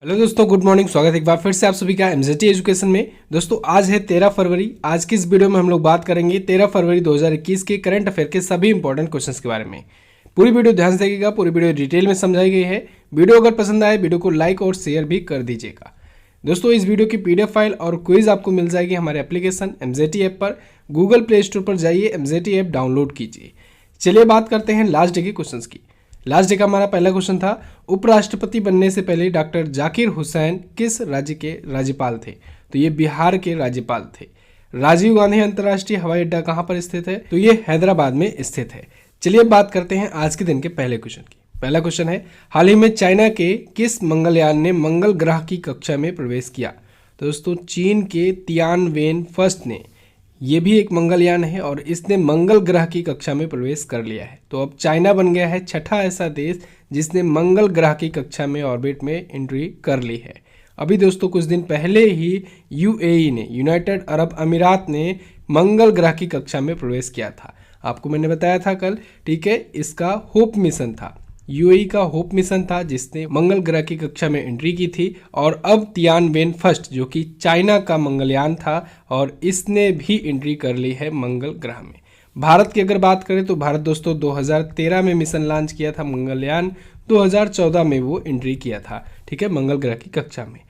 Hello दोस्तों, good morning. स्वागत है एक बार फिर से आप सभी का एमजेटी एजुकेशन में। दोस्तों आज है 13 फरवरी। आज की इस वीडियो में हम लोग बात करेंगे 13 फरवरी 2021 के करंट अफेयर के सभी इंपॉर्टेंट क्वेश्चंस के बारे में। पूरी वीडियो ध्यान से देखिएगा, पूरी वीडियो डिटेल में समझाई गई है। वीडियो अगर पसंद आए वीडियो को लाइक और शेयर भी कर दीजिएगा। दोस्तों इस वीडियो की पीडीएफ फाइल और क्विज आपको मिल जाएगी हमारे एप्लीकेशन एमजेटी ऐप पर। गूगल प्ले स्टोर पर जाइए, एमजेटी ऐप डाउनलोड कीजिए। चलिए बात करते हैं लास्ट डे के क्वेश्चन की। लास्ट डे का हमारा पहला क्वेश्चन था, उपराष्ट्रपति बनने से पहले डॉक्टर जाकिर हुसैन किस राज्य के राज्यपाल थे? तो ये बिहार के राज्यपाल थे। राजीव गांधी अंतर्राष्ट्रीय हवाई अड्डा कहाँ पर स्थित है? तो ये हैदराबाद में स्थित है। चलिए बात करते हैं आज के दिन के पहले क्वेश्चन की। पहला क्वेश्चन है, हाल ही में चाइना के किस मंगलयान ने मंगल ग्रह की कक्षा में प्रवेश किया? तो दोस्तों चीन के तियानवेन फर्स्ट ने, ये भी एक मंगलयान है और इसने मंगल ग्रह की कक्षा में प्रवेश कर लिया है। तो अब चाइना बन गया है छठा ऐसा देश जिसने मंगल ग्रह की कक्षा में ऑर्बिट में एंट्री कर ली है। अभी दोस्तों कुछ दिन पहले ही यूएई ने, यूनाइटेड अरब अमीरात ने मंगल ग्रह की कक्षा में प्रवेश किया था। आपको मैंने बताया था कल, ठीक है। इसका होप मिशन था, यूएई का होप मिशन था जिसने मंगल ग्रह की कक्षा में एंट्री की थी। और अब तियानवेन फर्स्ट जो कि चाइना का मंगलयान था और इसने भी एंट्री कर ली है मंगल ग्रह में। भारत की अगर बात करें तो भारत दोस्तों 2013 में मिशन लॉन्च किया था मंगलयान, 2014 में वो एंट्री किया था, ठीक है, मंगल ग्रह की कक्षा में।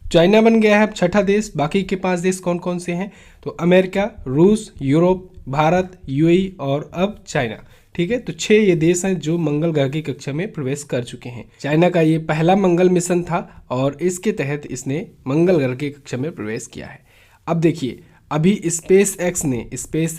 चाइना बन गया है अब छठा देश। बाकी के 5 देश कौन कौन से हैं? तो अमेरिका, रूस, यूरोप, भारत, यूएई और अब चाइना, ठीक है। तो 6 ये देश हैं जो मंगल ग्रह की कक्षा में प्रवेश कर चुके हैं। चाइना का ये पहला मंगल मिशन था और इसके तहत इसने मंगल ग्रह की कक्षा में प्रवेश किया है। अब देखिए, अभी स्पेस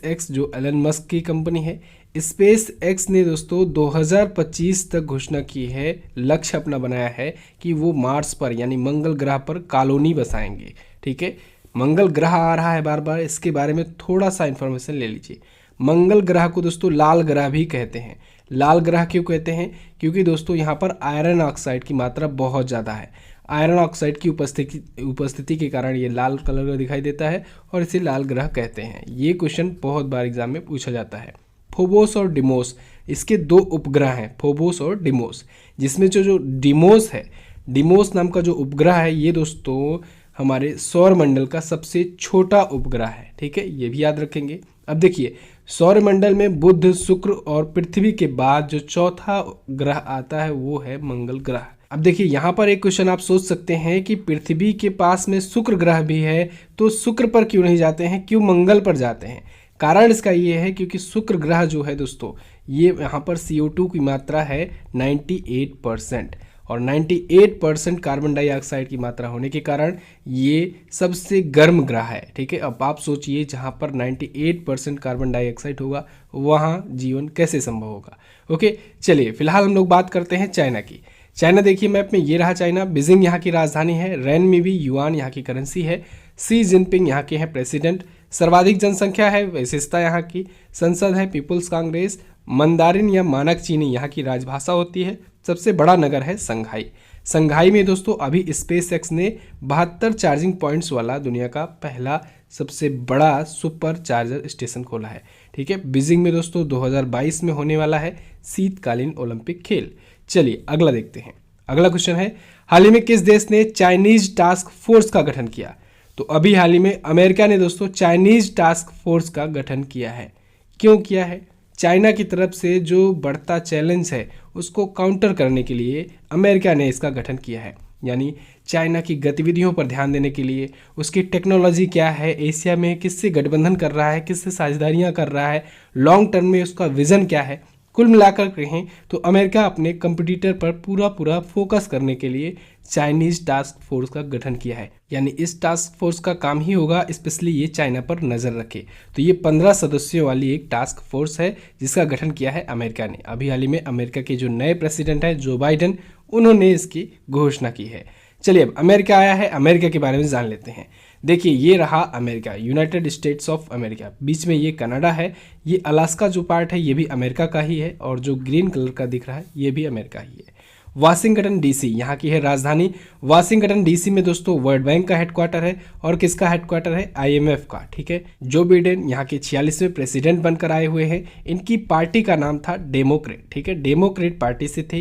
एक्स जो एलन मस्क की कंपनी है, स्पेस एक्स ने दोस्तों 2025 तक घोषणा की है, लक्ष्य अपना बनाया है कि वो मार्स पर यानी मंगल ग्रह पर कॉलोनी बसाएंगे, ठीक है। मंगल ग्रह आ रहा है बार बार, इसके बारे में थोड़ा सा इंफॉर्मेशन ले लीजिए। मंगल ग्रह को दोस्तों लाल ग्रह भी कहते हैं। लाल ग्रह क्यों कहते हैं? क्योंकि दोस्तों यहाँ पर आयरन ऑक्साइड की मात्रा बहुत ज़्यादा है। आयरन ऑक्साइड की उपस्थिति के कारण ये लाल कलर का दिखाई देता है और इसे लाल ग्रह कहते हैं। ये क्वेश्चन बहुत बार एग्जाम में पूछा जाता है। फोबोस और डिमोस, इसके 2 उपग्रह हैं, फोबोस और डिमोस, जिसमें जो डिमोस है, डिमोस नाम का जो उपग्रह है, ये दोस्तों हमारे सौर मंडल का सबसे छोटा उपग्रह है, ठीक है, ये भी याद रखेंगे। अब देखिए, सौर मंडल में बुध, शुक्र और पृथ्वी के बाद जो चौथा ग्रह आता है वो है मंगल ग्रह। अब देखिए यहाँ पर एक क्वेश्चन आप सोच सकते हैं कि पृथ्वी के पास में शुक्र ग्रह भी है, तो शुक्र पर क्यों नहीं जाते हैं, क्यों मंगल पर जाते हैं? कारण इसका ये है क्योंकि शुक्र ग्रह जो है दोस्तों, ये यहाँ पर CO2 की मात्रा है 98% और 98% कार्बन डाइऑक्साइड की मात्रा होने के कारण ये सबसे गर्म ग्रह है, ठीक है। अब आप सोचिए जहाँ पर 98% कार्बन डाइऑक्साइड होगा वहाँ जीवन कैसे संभव होगा? ओके, चलिए फिलहाल हम लोग बात करते हैं चाइना की। चाइना देखिए मैप में, ये रहा चाइना। बीजिंग यहाँ की राजधानी है, रेनमीबी युआन यहाँ की करेंसी है, शी जिनपिंग यहाँ के हैं प्रेसिडेंट, सर्वाधिक जनसंख्या है, विशेषता यहाँ की, संसद है पीपुल्स कांग्रेस, मंदारिन या मानक चीनी यहाँ की राजभाषा होती है, सबसे बड़ा नगर है संघाई। संघाई में दोस्तों अभी स्पेस एक्स ने 72 चार्जिंग पॉइंट्स वाला दुनिया का पहला सबसे बड़ा सुपर चार्जर स्टेशन खोला है, ठीक है। बीजिंग में दोस्तों 2022 में होने वाला है शीतकालीन ओलंपिक खेल। चलिए अगला देखते हैं। अगला क्वेश्चन है, हाल ही में किस देश ने चाइनीज टास्क फोर्स का गठन किया? तो अभी हाल ही में अमेरिका ने दोस्तों चाइनीज टास्क फोर्स का गठन किया है। क्यों किया है? चाइना की तरफ से जो बढ़ता चैलेंज है उसको काउंटर करने के लिए अमेरिका ने इसका गठन किया है। यानी चाइना की गतिविधियों पर ध्यान देने के लिए, उसकी टेक्नोलॉजी क्या है, एशिया में किससे गठबंधन कर रहा है, किससे साझेदारियां कर रहा है, लॉन्ग टर्म में उसका विजन क्या है, कुल मिलाकर कहें तो अमेरिका अपने कंपटीटर पर पूरा फोकस करने के लिए चाइनीज टास्क फोर्स का गठन किया है। यानी इस टास्क फोर्स का काम ही होगा स्पेशली ये चाइना पर नज़र रखे। तो ये 15 सदस्यों वाली एक टास्क फोर्स है जिसका गठन किया है अमेरिका ने। अभी हाल ही में अमेरिका के जो नए प्रेसिडेंट हैं जो बाइडेन, उन्होंने इसकी घोषणा की है। चलिए अब अमेरिका आया है, अमेरिका के बारे में जान लेते हैं। देखिए ये रहा America, United States of America, बीच में ये कनाडा है, ये अलास्का जो पार्ट है ये भी अमेरिका का ही है और जो ग्रीन कलर का दिख रहा है ये भी अमेरिका ही है। वाशिंगटन डीसी यहाँ की है राजधानी। वाशिंगटन डीसी में दोस्तों वर्ल्ड बैंक का हेडक्वार्टर है और किसका हेडक्वार्टर है? IMF का, ठीक है। जो बिडेन यहाँ के 46वें प्रेसिडेंट बनकर आए हुए हैं। इनकी पार्टी का नाम था डेमोक्रेट, ठीक है, डेमोक्रेट पार्टी से थे।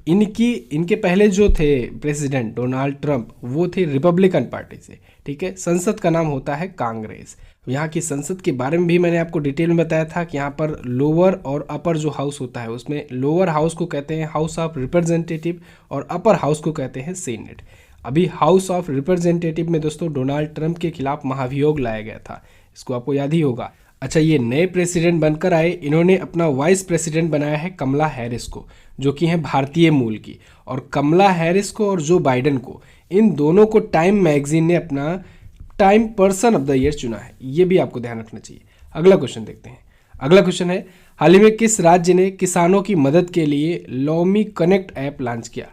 इनके पहले जो थे प्रेसिडेंट डोनाल्ड ट्रंप, वो थे रिपब्लिकन पार्टी से, ठीक है। संसद का नाम होता है कांग्रेस। यहाँ की संसद के बारे में भी मैंने आपको डिटेल में बताया था कि यहाँ पर लोअर और अपर जो हाउस होता है, उसमें लोअर हाउस को कहते हैं हाउस ऑफ रिप्रेजेंटेटिव और अपर हाउस को कहते हैं सीनेट। अभी हाउस ऑफ रिप्रेजेंटेटिव में दोस्तों डोनाल्ड ट्रंप के खिलाफ महाभियोग लाया गया था, इसको आपको याद ही होगा। अच्छा, ये नए प्रेसिडेंट बनकर आए, इन्होंने अपना वाइस प्रेसिडेंट बनाया है कमला हैरिस को, जो कि हैं भारतीय मूल की। और कमला हैरिस को और जो बाइडेन को, इन दोनों को टाइम मैगजीन ने अपना time person of the year चुना है, ये भी आपको ध्यान रखना चाहिए। अगला क्वेश्चन देखते हैं। अगला क्वेश्चन है, हाल ही में किस राज्य ने किसानों की मदद के लिए लॉमी कनेक्ट ऐप लॉन्च किया?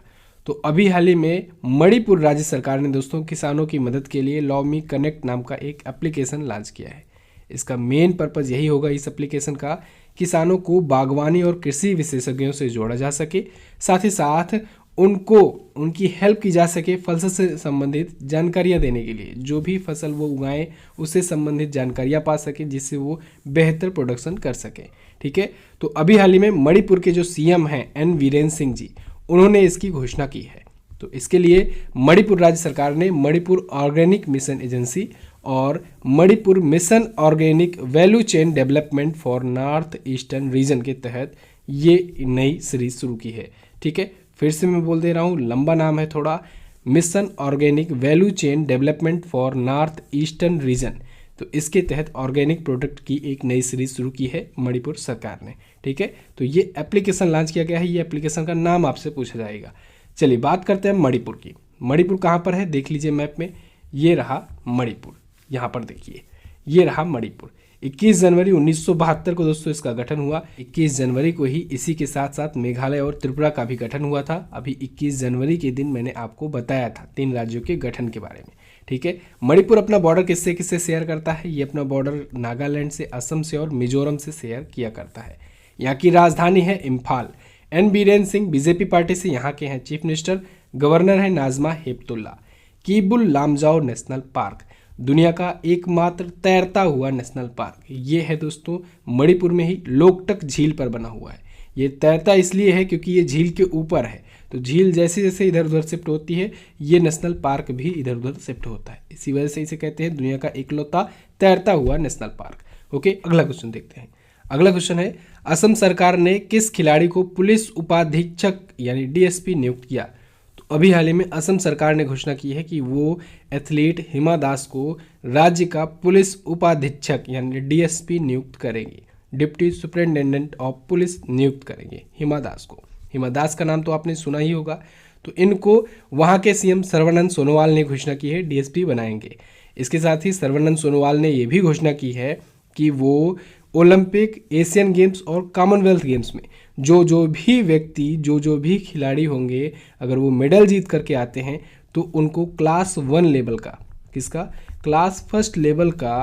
तो अभी हाल ही में मणिपुर राज्य सरकार ने दोस्तों किसानों की मदद के लिए लॉमी कनेक्ट नाम का एक एप्लीकेशन लॉन्च किया है। इसका मेन पर्पज़ यही होगा इस एप्लीकेशन का, किसानों को बागवानी और कृषि विशेषज्ञों से जोड़ा जा सके, साथ ही साथ उनको उनकी हेल्प की जा सके फसल से संबंधित जानकारियां देने के लिए, जो भी फसल वो उगाएं उससे संबंधित जानकारियां पा सके, जिससे वो बेहतर प्रोडक्शन कर सके, ठीक है। तो अभी हाल ही में मणिपुर के जो सीएम हैं एन वीरेंद्र सिंह जी, उन्होंने इसकी घोषणा की है। तो इसके लिए मणिपुर राज्य सरकार ने मणिपुर ऑर्गेनिक मिशन एजेंसी और Manipur mission organic value chain development for north eastern region के तहत ये नई सीरीज शुरू की है, ठीक है। फिर से मैं बोल दे रहा हूँ, लंबा नाम है थोड़ा, mission organic value chain development for north eastern region. तो इसके तहत ऑर्गेनिक प्रोडक्ट की एक नई सीरीज शुरू की है मणिपुर सरकार ने, ठीक है। तो ये एप्लीकेशन लॉन्च किया गया है, ये एप्लीकेशन का नाम आपसे पूछा जाएगा। चलिए बात करते हैं मणिपुर की। मणिपुर कहाँ पर है देख लीजिए मैप में, ये रहा मणिपुर, यहाँ पर देखिए ये रहा मणिपुर। 21 जनवरी 1972 को दोस्तों इसका गठन हुआ। 21 जनवरी को ही इसी के साथ साथ मेघालय और त्रिपुरा का भी गठन हुआ था। अभी 21 जनवरी के दिन मैंने आपको बताया था 3 राज्यों के गठन के बारे में, ठीक है। मणिपुर अपना बॉर्डर किससे किससे शेयर करता है? ये अपना बॉर्डर नागालैंड से, असम से और मिजोरम से शेयर किया करता है। यहाँ की राजधानी है Imphal. N Birendra Singh BJP party से यहाँ के हैं चीफ मिनिस्टर। गवर्नर है नाजमा हेपतुल्ला। कीबुल लामजाओ नेशनल पार्क दुनिया का एकमात्र तैरता हुआ नेशनल पार्क, ये है दोस्तों मणिपुर में ही लोकटक झील पर बना हुआ है। ये तैरता इसलिए है क्योंकि ये झील के ऊपर है, तो झील जैसे जैसे इधर उधर शिफ्ट होती है, ये नेशनल पार्क भी इधर उधर शिफ्ट होता है। इसी वजह से इसे कहते हैं दुनिया का इकलौता तैरता हुआ नेशनल पार्क। ओके, अगला क्वेश्चन देखते हैं। अगला क्वेश्चन है, असम सरकार ने किस खिलाड़ी को पुलिस उपाधीक्षक यानी डीएसपी नियुक्त किया? तो अभी हाल ही में असम सरकार ने घोषणा की है कि वो एथलीट हिमा दास को राज्य का पुलिस उपाधीक्षक यानी डीएसपी नियुक्त करेंगे, डिप्टी सुपरिटेंडेंट ऑफ पुलिस नियुक्त करेंगे हिमा दास को। हिमा दास का नाम तो आपने सुना ही होगा। तो इनको वहाँ के सीएम सर्बानंद सोनोवाल ने घोषणा की है डीएसपी बनाएंगे। इसके साथ ही सर्बानंद सोनोवाल ने ये भी घोषणा की है कि वो ओलंपिक, एशियन गेम्स और कॉमनवेल्थ गेम्स में जो भी व्यक्ति, जो भी खिलाड़ी होंगे, अगर वो मेडल जीत करके आते हैं तो उनको क्लास 1 लेवल का, किसका, क्लास 1 लेवल का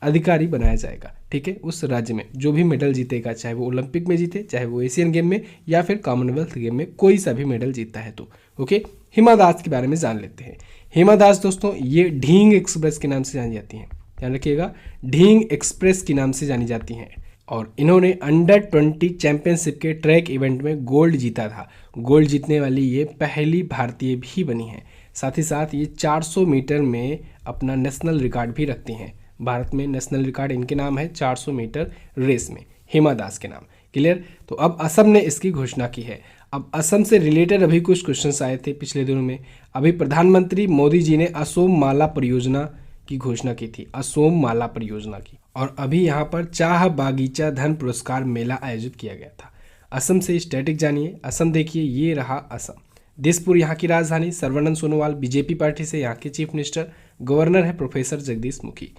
अधिकारी बनाया जाएगा, ठीक है। उस राज्य में जो भी मेडल जीतेगा, चाहे वो ओलंपिक में जीते, चाहे वो एशियन गेम में या फिर कॉमनवेल्थ गेम में, कोई सा भी मेडल जीतता है तो। ओके, हिमा दास के बारे में जान लेते हैं। हिमा दास दोस्तों ये ढींग एक्सप्रेस के नाम से जानी जाती हैं, ध्यान रखिएगा, ढींग एक्सप्रेस के नाम से जानी जाती हैं। और इन्होंने अंडर 20 चैंपियनशिप के ट्रैक इवेंट में गोल्ड जीता था। गोल्ड जीतने वाली ये पहली भारतीय भी बनी है। साथ ही साथ ये 400 मीटर में अपना नेशनल रिकॉर्ड भी रखती हैं। भारत में नेशनल रिकॉर्ड इनके नाम है 400 मीटर रेस में, हिमा दास के नाम। क्लियर? तो अब असम ने इसकी घोषणा की है। अब असम से रिलेटेड अभी कुछ क्वेश्चंस आए थे पिछले दिनों में। अभी प्रधानमंत्री मोदी जी ने असोम माला परियोजना की घोषणा की थी, असोम माला परियोजना की। और अभी यहाँ पर चाह बागीचा धन पुरस्कार मेला आयोजित किया गया था। असम से स्टैटिक जानिए। असम देखिए, ये रहा असम। दिसपुर यहाँ की राजधानी। सर्बानंद सोनोवाल बीजेपी पार्टी से यहाँ के चीफ मिनिस्टर। गवर्नर है professor Jagdish Mukhi.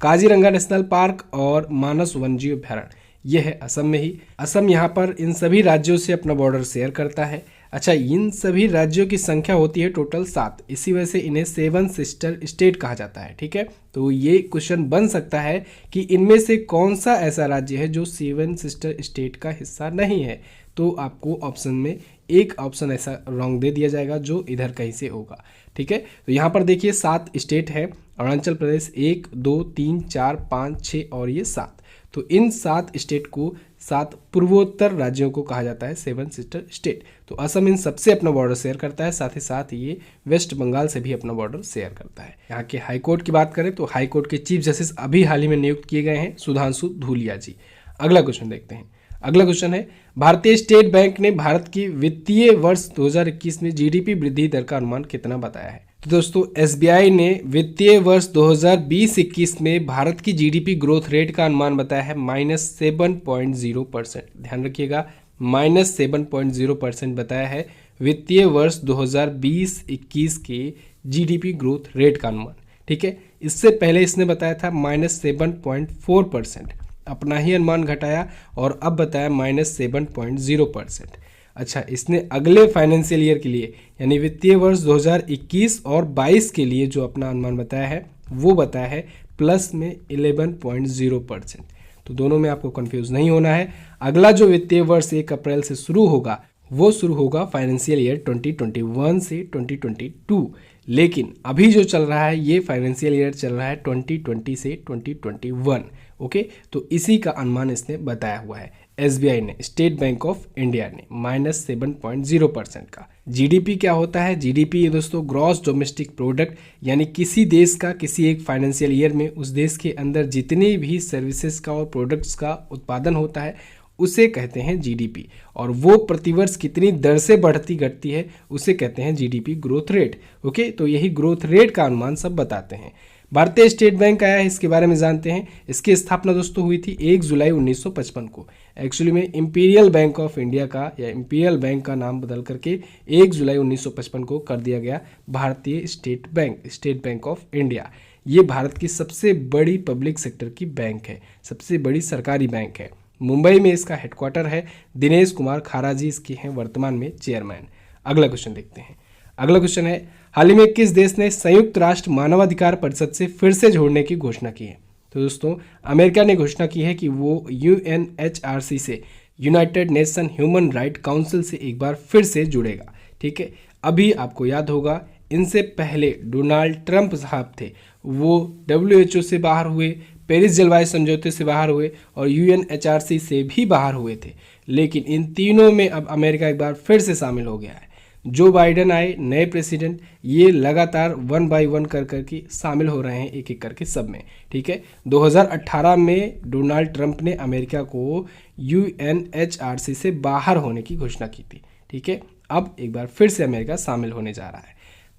Kaziranga national park और मानस वन्यजीव अभयारण्य ये है असम में ही। असम यहाँ पर इन सभी राज्यों से अपना बॉर्डर शेयर करता है। अच्छा, इन सभी राज्यों की संख्या होती है टोटल 7, इसी वजह से इन्हें 7 सिस्टर स्टेट कहा जाता है, ठीक है। तो ये क्वेश्चन बन सकता है कि इनमें से कौन सा ऐसा राज्य है जो 7 सिस्टर स्टेट का हिस्सा नहीं है। तो आपको ऑप्शन में एक ऑप्शन ऐसा रॉन्ग दे दिया जाएगा जो इधर कहीं से होगा, ठीक है। तो यहाँ पर देखिए 7 स्टेट है। अरुणाचल प्रदेश 1, 2, 3, 4, 5, 6 और ये 7। तो इन 7 स्टेट को 7 पूर्वोत्तर राज्यों को कहा जाता है 7 सिस्टर स्टेट। तो असम इन सबसे अपना बॉर्डर शेयर करता है, साथ ही साथ ये वेस्ट बंगाल से भी अपना बॉर्डर शेयर करता है। यहाँ के हाई कोर्ट की बात करें तो हाई कोर्ट के चीफ जस्टिस अभी हाल ही में नियुक्त किए गए हैं सुधांशु धूलिया जी। अगला क्वेश्चन देखते हैं। अगला क्वेश्चन है, भारतीय स्टेट बैंक ने भारत की वित्तीय वर्ष 2021 में जीडीपी वृद्धि दर का अनुमान कितना बताया है? तो दोस्तों एसबीआई ने वित्तीय वर्ष 2020-21 में भारत की जीडीपी ग्रोथ रेट का अनुमान बताया है -7.0%। ध्यान रखिएगा, -7.0% बताया है वित्तीय वर्ष 2020-21 के जीडीपी ग्रोथ रेट का अनुमान। ठीक है, इससे पहले इसने बताया था -7.4%, अपना ही अनुमान घटाया और अब बताया -7.0%। अच्छा, इसने अगले फाइनेंशियल ईयर के लिए यानी वित्तीय वर्ष 2021 और 22 के लिए जो अपना अनुमान बताया है वो बताया है प्लस में 11.0%। तो दोनों में आपको कंफ्यूज नहीं होना है। अगला जो वित्तीय वर्ष 1 अप्रैल से शुरू होगा वो शुरू होगा फाइनेंशियल ईयर 2021 से 2022, लेकिन अभी जो चल रहा है ये फाइनेंशियल ईयर चल रहा है 2020 से 2021। ओके, तो इसी का अनुमान इसने बताया हुआ है एसबीआई ने, स्टेट बैंक ऑफ इंडिया ने, -7.0% का। जीडीपी क्या होता है? जीडीपी दोस्तों ग्रॉस डोमेस्टिक प्रोडक्ट, यानी किसी देश का किसी एक फाइनेंशियल ईयर में उस देश के अंदर जितने भी सर्विसेज का और प्रोडक्ट्स का उत्पादन होता है उसे कहते हैं जीडीपी, और वो प्रतिवर्ष कितनी दर से बढ़ती घटती है उसे कहते हैं जीडीपी ग्रोथ रेट। ओके, तो यही ग्रोथ रेट का अनुमान सब बताते हैं। भारतीय स्टेट बैंक आया है, इसके बारे में जानते हैं। इसकी स्थापना दोस्तों हुई थी 1 जुलाई 1955 को। एक्चुअली में इंपीरियल बैंक ऑफ इंडिया का या इंपीरियल बैंक का नाम बदल करके 1 जुलाई 1955 को कर दिया गया भारतीय state bank, state bank of India. ये भारत की सबसे बड़ी पब्लिक सेक्टर की बैंक है, सबसे बड़ी सरकारी बैंक है। मुंबई में इसका हेडक्वार्टर है। दिनेश कुमार खारा जी इसके हैं वर्तमान में चेयरमैन। अगला क्वेश्चन देखते हैं। अगला क्वेश्चन है, हाल ही में किस देश ने संयुक्त राष्ट्र मानवाधिकार परिषद से फिर से जोड़ने की घोषणा की है? तो दोस्तों अमेरिका ने घोषणा की है कि वो यूएनएचआरसी से, United nation human right council से एक बार फिर से जुड़ेगा। ठीक है, अभी आपको याद होगा इनसे पहले डोनाल्ड ट्रंप साहब थे, वो WHO से बाहर हुए, पेरिस जलवायु समझौते से बाहर हुए और यूएनएचआरसी से भी बाहर हुए थे, लेकिन इन तीनों में अब अमेरिका एक बार फिर से शामिल हो गया है। जो बाइडेन आए नए प्रेसिडेंट, ये लगातार 1 बाय 1 कर करके शामिल हो रहे हैं एक एक करके सब में। ठीक है, 2018 में डोनाल्ड ट्रंप ने अमेरिका को यूएनएचआरसी से बाहर होने की घोषणा की थी। ठीक है, अब एक बार फिर से अमेरिका शामिल होने जा रहा है।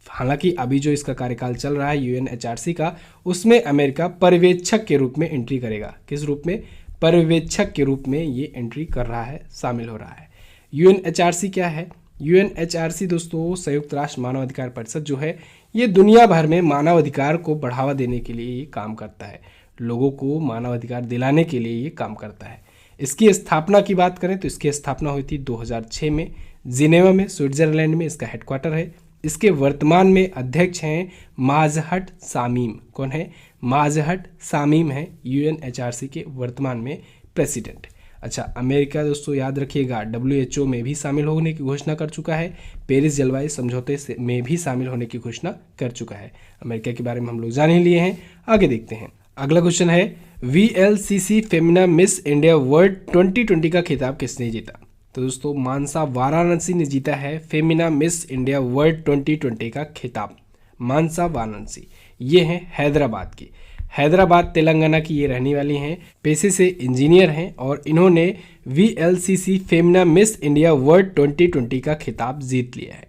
हालांकि अभी जो इसका कार्यकाल चल रहा है यूएनएचआरसी का, उसमें अमेरिका पर्यवेक्षक के रूप में एंट्री करेगा। किस रूप में? पर्यवेक्षक के रूप में ये एंट्री कर रहा है, शामिल हो रहा है। यूएनएचआरसी क्या है? यूएनएचआरसी दोस्तों संयुक्त राष्ट्र मानवाधिकार परिषद जो है, ये दुनिया भर में मानवाधिकार को बढ़ावा देने के लिए ये काम करता है, लोगों को मानवाधिकार दिलाने के लिए ये काम करता है। इसकी स्थापना की बात करें तो इसकी स्थापना हुई थी 2006 में जिनेवा में, स्विट्जरलैंड में इसका हेडक्वार्टर है। इसके वर्तमान में अध्यक्ष हैं माजहट शामीम। कौन है? माजहट शामीम है यूएनएचआरसी के वर्तमान में प्रेसिडेंट। अच्छा, अमेरिका दोस्तों याद रखिएगा WHO में भी शामिल होने की घोषणा कर चुका है, पेरिस जलवायु समझौते से में भी शामिल होने की घोषणा कर चुका है। अमेरिका के बारे में हम लोग जान ही लिए हैं। आगे देखते हैं। अगला क्वेश्चन है, VLCC Femina miss India world 2020 का खिताब किसने जीता? तो दोस्तों मानसा वाराणसी ने जीता है फेमिना मिस इंडिया वर्ल्ड 2020 का खिताब। मानसा वाराणसी ये हैं हैदराबाद की, हैदराबाद तेलंगाना की ये रहने वाली हैं, पेशे से इंजीनियर हैं और इन्होंने VLCC Femina miss India world 2020 का खिताब जीत लिया है।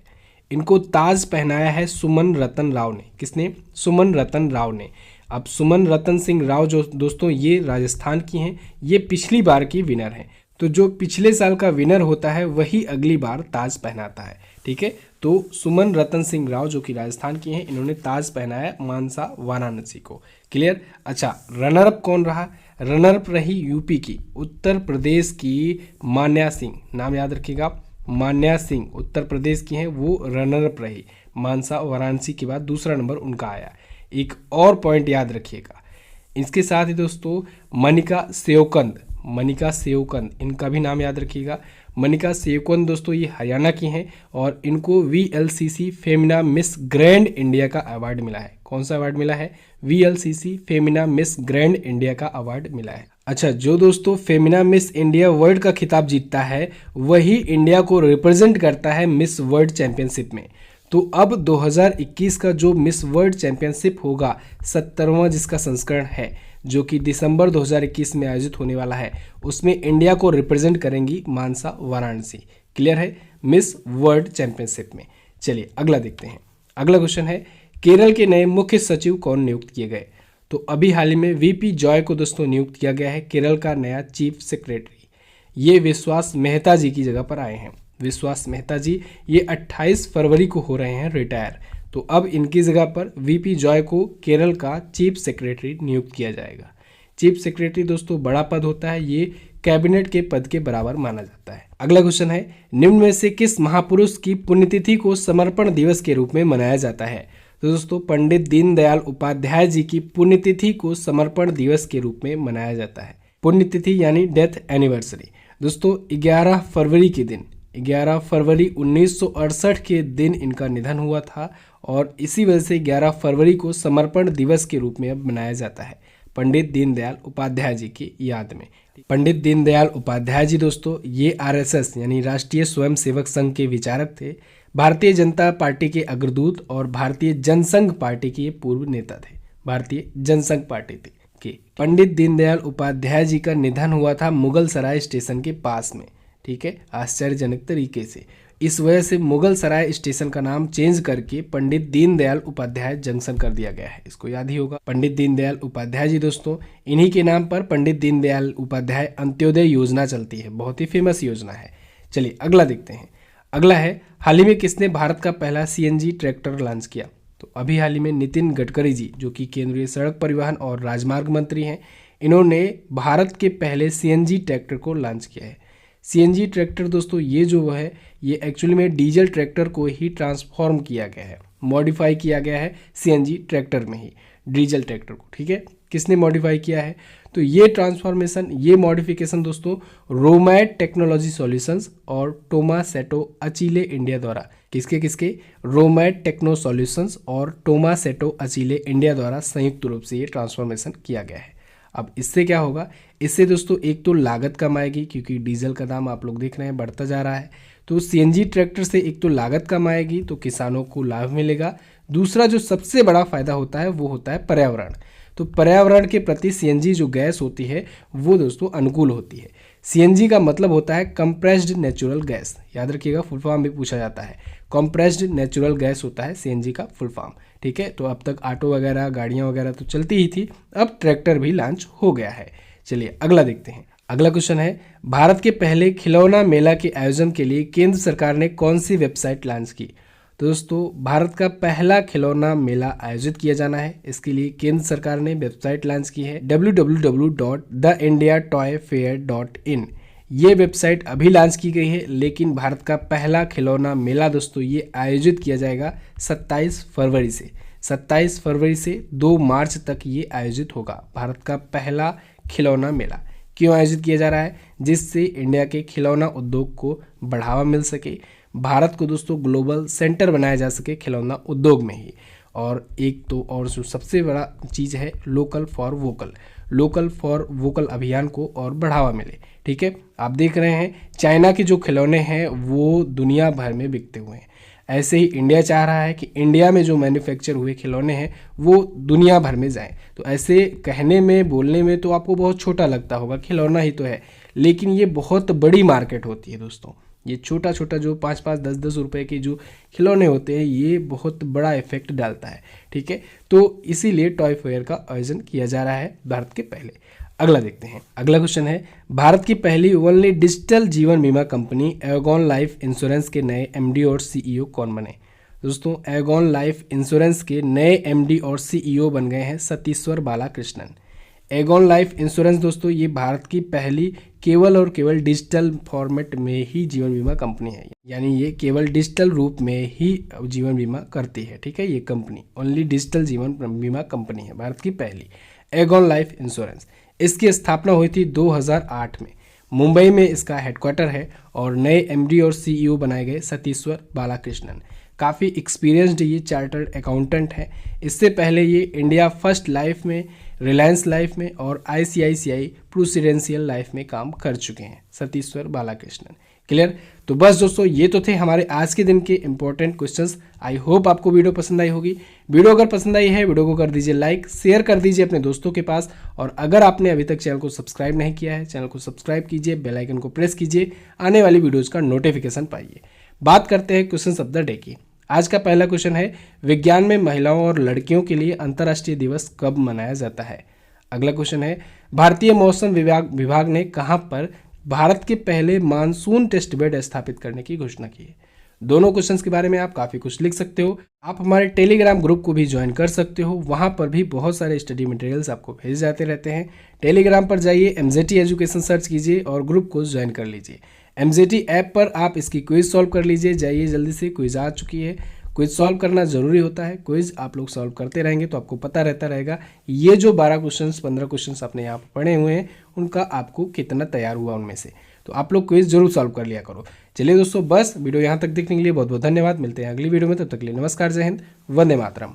इनको ताज पहनाया है सुमन रतन राव ने। किसने? सुमन रतन राव ने। अब सुमन रतन सिंह राव जो दोस्तों ये राजस्थान की हैं, ये पिछली बार की विनर हैं। तो जो पिछले साल का विनर होता है वही अगली बार ताज पहनाता है। ठीक है, तो सुमन रतन सिंह राव जो कि राजस्थान की हैं, इन्होंने ताज पहनाया मानसा वाराणसी को। क्लियर? अच्छा, रनर अप कौन रहा? रनर अप रही यूपी की, उत्तर प्रदेश की मान्या सिंह। नाम याद रखिएगा, मान्या सिंह उत्तर प्रदेश की हैं, वो रनर अप रही। मानसा वाराणसी के बाद दूसरा नंबर उनका आया। एक और पॉइंट याद रखिएगा, इसके साथ ही दोस्तों मनिका सेवकंद, मनिका सेवकंद इनका भी नाम याद रखिएगा। मनिका सेवकंद दोस्तों ये हरियाणा की हैं और इनको VLCC Femina miss grand India का अवार्ड मिला है। कौन सा अवार्ड मिला है? VLCC Femina miss grand India का अवार्ड मिला है। अच्छा, जो दोस्तों फेमिना मिस इंडिया वर्ल्ड का खिताब जीतता है वही इंडिया को रिप्रेजेंट करता है मिस वर्ल्ड चैंपियनशिप में। तो अब 2021 का जो मिस वर्ल्ड चैंपियनशिप होगा 70वां जिसका संस्करण है, जो कि दिसंबर 2021 में आयोजित होने वाला है, उसमें इंडिया को रिप्रेजेंट करेंगी मानसा वाराणसी। क्लियर है, मिस वर्ल्ड चैंपियनशिप में। चलिए अगला देखते हैं। अगला क्वेश्चन है, केरल के नए मुख्य सचिव कौन नियुक्त किए गए? तो अभी हाल ही में वीपी जॉय को दोस्तों नियुक्त किया गया है केरल का नया चीफ सेक्रेटरी। ये विश्वास मेहता जी की जगह पर आए हैं। विश्वास मेहता जी ये 28 फरवरी को हो रहे हैं रिटायर। तो अब इनकी जगह पर वीपी जॉय को केरल का चीफ सेक्रेटरी नियुक्त किया जाएगा। चीफ सेक्रेटरी दोस्तों बड़ा पद होता है, ये कैबिनेट के पद के बराबर माना जाता है। अगला क्वेश्चन है, निम्न में से किस महापुरुष की पुण्यतिथि को समर्पण दिवस के रूप में मनाया जाता है? तो दोस्तों पंडित दीनदयाल उपाध्याय जी की पुण्यतिथि को समर्पण दिवस के रूप में मनाया जाता है। पुण्यतिथि यानी डेथ एनिवर्सरी। दोस्तों 11 फरवरी के दिन, 11 फरवरी 1968 के दिन इनका निधन हुआ था और इसी वजह से 11 फरवरी को समर्पण दिवस के रूप में अब मनाया जाता है पंडित दीनदयाल उपाध्याय जी की याद में। पंडित दीनदयाल उपाध्याय जी दोस्तों ये आरएसएस यानी राष्ट्रीय स्वयंसेवक संघ के विचारक थे, भारतीय जनता पार्टी के अग्रदूत और भारतीय जनसंघ पार्टी के पूर्व नेता थे। भारतीय जनसंघ पार्टी के पंडित दीनदयाल उपाध्याय जी का निधन हुआ था मुगल सराय स्टेशन के पास में। ठीक है, आश्चर्यजनक तरीके से। इस वजह से मुगल सराय स्टेशन का नाम चेंज करके पंडित दीनदयाल उपाध्याय जंक्शन कर दिया गया है। इसको याद ही होगा। पंडित दीनदयाल उपाध्याय जी दोस्तों, इन्हीं के नाम पर पंडित दीनदयाल उपाध्याय अंत्योदय योजना चलती है, बहुत ही फेमस योजना है। चलिए अगला देखते हैं। अगला है, हाल ही में किसने भारत का पहला सीएनजी ट्रैक्टर लॉन्च किया? तो अभी हाल ही में नितिन गडकरी जी, जो कि केंद्रीय सड़क परिवहन और राजमार्ग मंत्री हैं, इन्होंने भारत के पहले सीएनजी ट्रैक्टर को लॉन्च किया है। सीएनजी ट्रैक्टर दोस्तों ये जो है ये एक्चुअली में डीजल ट्रैक्टर को ही ट्रांसफॉर्म किया गया है, मॉडिफाई किया गया है सीएनजी ट्रैक्टर में ही डीजल ट्रैक्टर को। ठीक है, किसने मॉडिफाई किया है? तो ये ट्रांसफॉर्मेशन, ये मॉडिफिकेशन दोस्तों रोमैट टेक्नोलॉजी सॉल्यूशंस और टोमासेटो अचीले इंडिया द्वारा, किसके रोमैट टेक्नो सॉल्यूशंस और टोमासेटो अचीले इंडिया द्वारा संयुक्त रूप से ये ट्रांसफॉर्मेशन किया गया है। अब इससे क्या होगा? इससे दोस्तों एक तो लागत कम आएगी, क्योंकि डीजल का दाम आप लोग देख रहे हैं बढ़ता जा रहा है। तो सीएनजी ट्रैक्टर से एक तो लागत कम आएगी, तो किसानों को लाभ मिलेगा। दूसरा जो सबसे बड़ा फायदा होता है वो होता है पर्यावरण। तो पर्यावरण के प्रति सीएनजी जो गैस होती है वो दोस्तों अनुकूल होती है। सीएनजी का मतलब होता है कंप्रेस्ड नेचुरल गैस, याद रखिएगा, फुल फॉर्म भी पूछा जाता है। कंप्रेस्ड नेचुरल गैस होता है सीएनजी का फुल फॉर्म। ठीक है, तो अब तक ऑटो वगैरह गाड़ियां वगैरह तो चलती ही थी, अब ट्रैक्टर भी लॉन्च हो गया है। चलिए अगला देखते हैं। अगला क्वेश्चन है, भारत के पहले खिलौना मेला के आयोजन के लिए केंद्र सरकार ने कौन सी वेबसाइट लॉन्च की? तो दोस्तों भारत का पहला खिलौना मेला आयोजित किया जाना है, इसके लिए केंद्र सरकार ने वेबसाइट लॉन्च की है www.theindiatoyfair.in। ये वेबसाइट अभी लॉन्च की गई है, लेकिन भारत का पहला खिलौना मेला दोस्तों ये आयोजित किया जाएगा 27 फरवरी से। 27 फरवरी से 2 मार्च तक ये आयोजित होगा भारत का पहला खिलौना मेला। क्यों आयोजित किया जा रहा है? जिससे इंडिया के खिलौना उद्योग को बढ़ावा मिल सके, भारत को दोस्तों ग्लोबल सेंटर बनाया जा सके खिलौना उद्योग में ही। और एक तो और जो सबसे बड़ा चीज़ है local for vocal, local for vocal अभियान को और बढ़ावा मिले। ठीक है, आप देख रहे हैं चाइना के जो खिलौने हैं वो दुनिया भर में बिकते हुए हैं, ऐसे ही इंडिया चाह रहा है कि इंडिया में जो मैन्युफैक्चर हुए खिलौने हैं वो दुनिया भर में जाएं। तो ऐसे कहने में बोलने में तो आपको बहुत छोटा लगता होगा, खिलौना ही तो है, लेकिन ये बहुत बड़ी मार्केट होती है दोस्तों। ये छोटा छोटा जो 5-5, 10-10 रुपए के जो खिलौने होते हैं ये बहुत बड़ा इफेक्ट डालता है। ठीक है, तो इसीलिए टॉय फेयर का आयोजन किया जा रहा है भारत के पहले। अगला देखते हैं। अगला क्वेश्चन है, भारत की पहली ओनली डिजिटल जीवन बीमा कंपनी एगॉन लाइफ इंश्योरेंस के नए एमडी और सीईओ कौन बने? दोस्तों एगॉन लाइफ इंश्योरेंस के नए एमडी और सीईओ बन गए हैं Satishwar Balakrishnan. Aegon life insurance दोस्तों ये भारत की पहली केवल और केवल डिजिटल फॉर्मेट में ही जीवन बीमा कंपनी है, यानी ये केवल डिजिटल रूप में ही जीवन बीमा करती है। ठीक है, ये कंपनी ओनली डिजिटल जीवन बीमा कंपनी है, भारत की पहली एगॉन लाइफ इंश्योरेंस। इसकी स्थापना हुई थी 2008 में, मुंबई में इसका हेडक्वार्टर है और नए एमडी और सीईओ बनाए गए सतीश्वर बालाकृष्णन। काफ़ी एक्सपीरियंस्ड ये चार्टर्ड अकाउंटेंट है। इससे पहले ये इंडिया फर्स्ट लाइफ में रिलायंस लाइफ में और ICICI प्रूडेंशियल लाइफ में काम कर चुके हैं, सतीश्वर बालाकृष्णन। क्लियर। तो बस दोस्तों ये तो थे हमारे आज के दिन के इंपॉर्टेंट क्वेश्चंस। आई होप आपको वीडियो पसंद आई होगी। वीडियो अगर पसंद आई है वीडियो को कर दीजिए लाइक, शेयर कर दीजिए अपने दोस्तों के पास, और अगर आपने अभी तक चैनल को सब्सक्राइब नहीं किया है चैनल को सब्सक्राइब कीजिए, बेल आइकन को प्रेस कीजिए, आने वाली वीडियोज़ का नोटिफिकेशन पाइए। बात करते हैं क्वेश्चन ऑफ द डे की। आज का पहला क्वेश्चन है, विज्ञान में महिलाओं और लड़कियों के लिए अंतर्राष्ट्रीय दिवस कब मनाया जाता है। अगला क्वेश्चन है, भारतीय मौसम विभाग ने कहां पर भारत के पहले मानसून टेस्ट बेड स्थापित करने की घोषणा की है। दोनों क्वेश्चंस के बारे में आप काफ़ी कुछ लिख सकते हो। आप हमारे टेलीग्राम ग्रुप को भी ज्वाइन कर सकते हो, वहां पर भी बहुत सारे स्टडी मटेरियल्स आपको भेजे जाते रहते हैं। टेलीग्राम पर जाइए, MZT एजुकेशन सर्च कीजिए और ग्रुप को ज्वाइन कर लीजिए। MZT ऐप पर आप इसकी क्विज सॉल्व कर लीजिए। जाइए जल्दी से, क्विज आ चुकी है। क्विज सॉल्व करना ज़रूरी होता है। क्विज आप लोग सॉल्व करते रहेंगे तो आपको पता रहता रहेगा ये जो 12 क्वेश्चंस 15 क्वेश्चंस आपने यहाँ पर पढ़े हुए हैं उनका आपको कितना तैयार हुआ उनमें से। तो आप लोग क्विज जरूर सॉल्व कर लिया करो। चलिए दोस्तों, बस वीडियो यहाँ तक देखने के लिए बहुत बहुत धन्यवाद। मिलते हैं अगली वीडियो में, तब तक के लिए नमस्कार, जय हिंद, वंदे मातरम।